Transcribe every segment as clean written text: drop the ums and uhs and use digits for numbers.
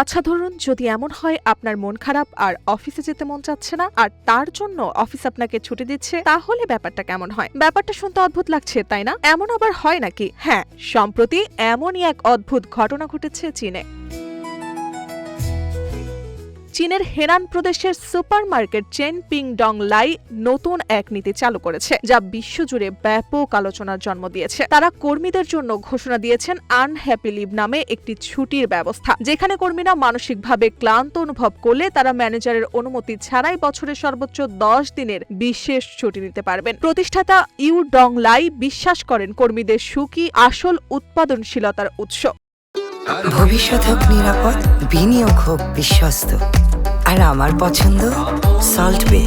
আচ্ছা ধরুন, যদি এমন হয় আপনার মন খারাপ আর অফিসে যেতে মন চাচ্ছে না, আর তার জন্য অফিস আপনাকে ছুটি দিচ্ছে, তাহলে ব্যাপারটা কেমন হয়? ব্যাপারটা শুনতে অদ্ভুত লাগছে, তাই না? এমন আবার হয় নাকি? হ্যাঁ, সম্প্রতি এমনই এক অদ্ভুত ঘটনা ঘটেছে চীনে। চীনের হেনান প্রদেশের সুপারমার্কেট চেন পিংডং লাই নতুন এক নীতি চালু করেছে, যা বিশ্বজুড়ে ব্যাপক আলোচনার জন্ম দিয়েছে। তারা কর্মীদের জন্য ঘোষণা দিয়েছেন আনহ্যাপি লিভ নামে একটি ছুটির ব্যবস্থা, যেখানে কর্মীরা মানসিকভাবে ক্লান্ত অনুভব করলে তারা ম্যানেজারের অনুমতি ছাড়াই বছরে সর্বোচ্চ 10 দিনের বিশেষ ছুটি নিতে পারবেন। প্রতিষ্ঠাতা ইউ ডং লাই বিশ্বাস করেন কর্মীদের সুখই আসল উৎপাদনশীলতার উৎস। ভবিষ্যৎ হোক নিরাপদ, বিনিয়োগ হোক বিশ্বস্ত, আর আমার পছন্দ সল্ট বে।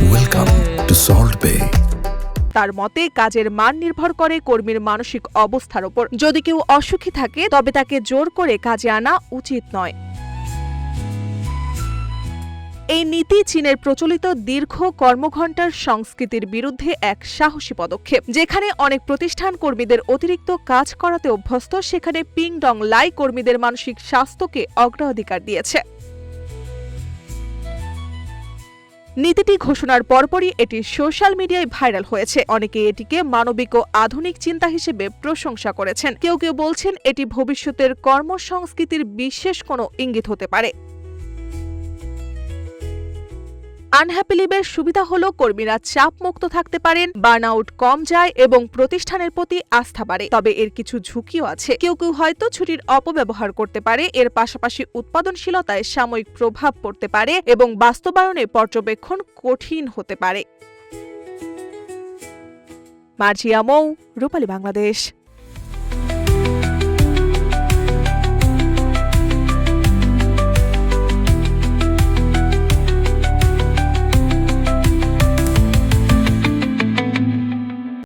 ওয়েলকাম টু সল্ট বে। তার মতে কাজের মান নির্ভর করে কর্মীর মানসিক অবস্থার উপর। যদি কেউ অসুখী থাকে তবে তাকে জোর করে কাজে আনা উচিত নয়। এই নীতি চীনের প্রচলিত দীর্ঘ কর্মঘণ্টার সংস্কৃতির বিরুদ্ধে এক সাহসী পদক্ষেপ। যেখানে অনেক প্রতিষ্ঠান কর্মীদের অতিরিক্ত কাজ করাতে অভ্যস্ত, সেখানে পিংডং লাই কর্মীদের মানসিক স্বাস্থ্যকে অগ্রাধিকার দিয়েছে। নীতিটি ঘোষণার পরপরই এটি সোশ্যাল মিডিয়ায় ভাইরাল হয়েছে। অনেকে এটিকে মানবিক ও আধুনিক চিন্তা হিসেবে প্রশংসা করেছেন। কেউ কেউ বলছেন এটি ভবিষ্যতের কর্মসংস্কৃতির বিশেষ কোনো ইঙ্গিত হতে পারে। আনহ্যাপি লিভের সুবিধা হলো কর্মীরা চাপমুক্ত থাকতে পারেন, বার্নআউট কম যায় এবং প্রতিষ্ঠানের প্রতি আস্থা বাড়ে। তবে এর কিছু ঝুঁকিও আছে। কেউ কেউ হয়তো ছুটির অপব্যবহার করতে পারে। এর পাশাপাশি উৎপাদনশীলতায় সাময়িক প্রভাব পড়তে পারে এবং বাস্তবায়নে পর্যবেক্ষণ কঠিন হতে পারে। মার্জিয়া মৌ, রূপালী বাংলাদেশ।